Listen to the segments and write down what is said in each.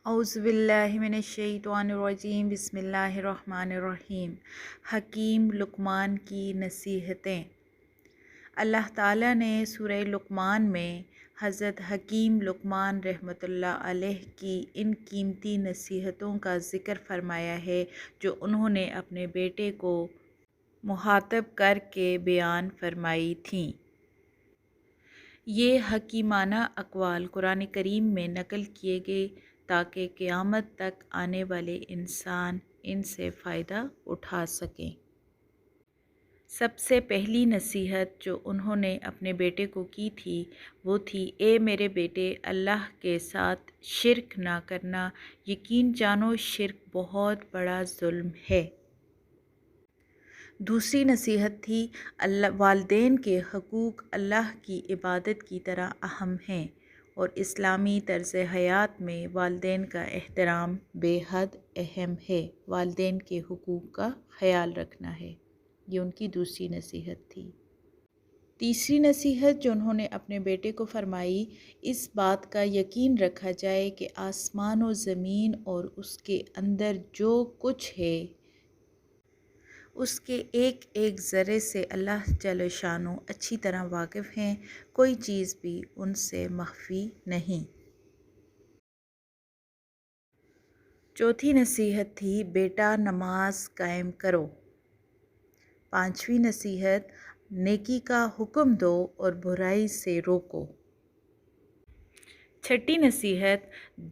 اعوذ باللہ من الشیطان الرجیم بسم اللہ الرحمن الرحیم۔ حکیم لقمان کی نصیحتیں۔ اللہ تعالیٰ نے سورہ لقمان میں حضرت حکیم لقمان رحمۃ اللہ علیہ کی ان قیمتی نصیحتوں کا ذکر فرمایا ہے جو انہوں نے اپنے بیٹے کو مخاطب کر کے بیان فرمائی تھیں۔ یہ حکیمانہ اقوال قرآن کریم میں نقل کیے گئے تاکہ قیامت تک آنے والے انسان ان سے فائدہ اٹھا سکیں۔ سب سے پہلی نصیحت جو انہوں نے اپنے بیٹے کو کی تھی وہ تھی، اے میرے بیٹے، اللہ کے ساتھ شرک نہ کرنا، یقین جانو شرک بہت بڑا ظلم ہے۔ دوسری نصیحت تھی، والدین کے حقوق اللہ کی عبادت کی طرح اہم ہیں اور اسلامی طرز حیات میں والدین کا احترام بے حد اہم ہے۔ والدین کے حقوق کا خیال رکھنا ہے، یہ ان کی دوسری نصیحت تھی۔ تیسری نصیحت جو انہوں نے اپنے بیٹے کو فرمائی، اس بات کا یقین رکھا جائے کہ آسمان و زمین اور اس کے اندر جو کچھ ہے اس کے ایک ایک ذرے سے اللہ جل شانہ اچھی طرح واقف ہیں، کوئی چیز بھی ان سے مخفی نہیں۔ چوتھی نصیحت تھی، بیٹا نماز قائم کرو۔ پانچویں نصیحت، نیکی کا حکم دو اور برائی سے روکو۔ چھٹی نصیحت،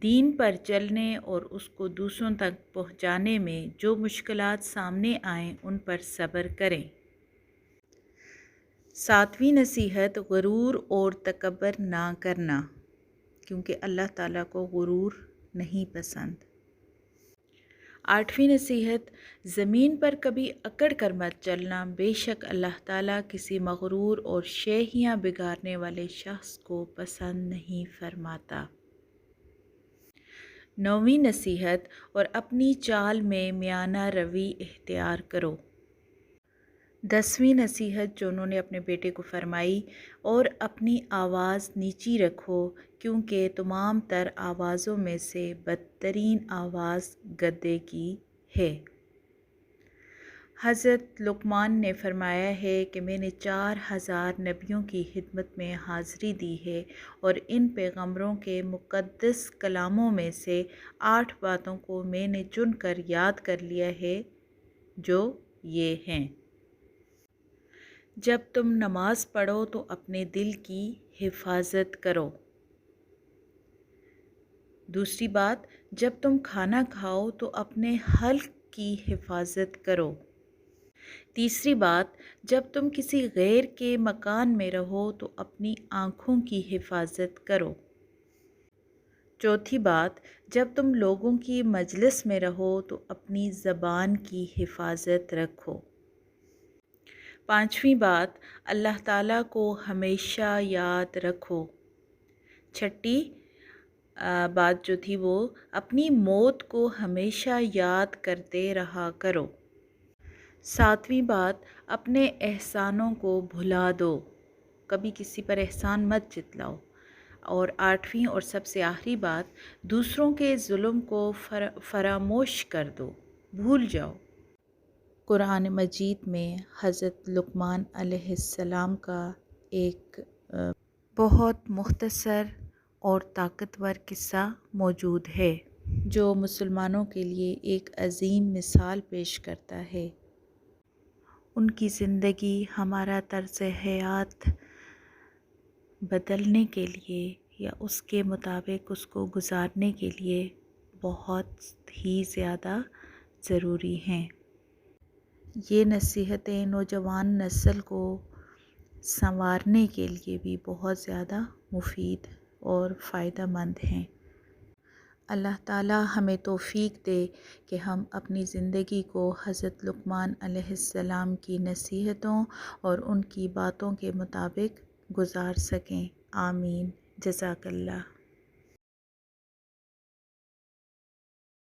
دین پر چلنے اور اس کو دوسروں تک پہنچانے میں جو مشکلات سامنے آئیں ان پر صبر کریں۔ ساتویں نصیحت، غرور اور تکبر نہ کرنا، کیونکہ اللہ تعالیٰ کو غرور نہیں پسند۔ آٹھویں نصیحت، زمین پر کبھی اکڑ کر مت چلنا، بے شک اللہ تعالیٰ کسی مغرور اور شیخیاں بگاڑنے والے شخص کو پسند نہیں فرماتا۔ نویں نصیحت، اور اپنی چال میں میانہ روی اختیار کرو۔ دسویں نصیحت جو انہوں نے اپنے بیٹے کو فرمائی، اور اپنی آواز نیچی رکھو کیونکہ تمام تر آوازوں میں سے بدترین آواز گدے کی ہے۔ حضرت لقمان نے فرمایا ہے کہ میں نے 4000 نبیوں کی خدمت میں حاضری دی ہے اور ان پیغمبروں کے مقدس کلاموں میں سے 8 باتوں کو میں نے چن کر یاد کر لیا ہے جو یہ ہیں۔ جب تم نماز پڑھو تو اپنے دل کی حفاظت کرو۔ دوسری بات، جب تم کھانا کھاؤ تو اپنے حلق کی حفاظت کرو۔ تیسری بات، جب تم کسی غیر کے مکان میں رہو تو اپنی آنکھوں کی حفاظت کرو۔ چوتھی بات، جب تم لوگوں کی مجلس میں رہو تو اپنی زبان کی حفاظت رکھو۔ پانچویں بات، اللہ تعالیٰ کو ہمیشہ یاد رکھو۔ چھٹی بات جو تھی وہ، اپنی موت کو ہمیشہ یاد کرتے رہا کرو۔ ساتویں بات، اپنے احسانوں کو بھلا دو، کبھی کسی پر احسان مت جتلاؤ۔ اور آٹھویں اور سب سے آخری بات، دوسروں کے ظلم کو فراموش کر دو، بھول جاؤ۔ قرآن مجید میں حضرت لقمان علیہ السلام کا ایک بہت مختصر اور طاقتور قصہ موجود ہے جو مسلمانوں کے لیے ایک عظیم مثال پیش کرتا ہے۔ ان کی زندگی ہمارا طرز حیات بدلنے کے لیے یا اس کے مطابق اس کو گزارنے کے لیے بہت ہی زیادہ ضروری ہیں۔ یہ نصیحتیں نوجوان نسل کو سنوارنے کے لیے بھی بہت زیادہ مفید اور فائدہ مند ہیں۔ اللہ تعالیٰ ہمیں توفیق دے کہ ہم اپنی زندگی کو حضرت لقمان علیہ السلام کی نصیحتوں اور ان کی باتوں کے مطابق گزار سکیں۔ آمین۔ جزاک اللہ۔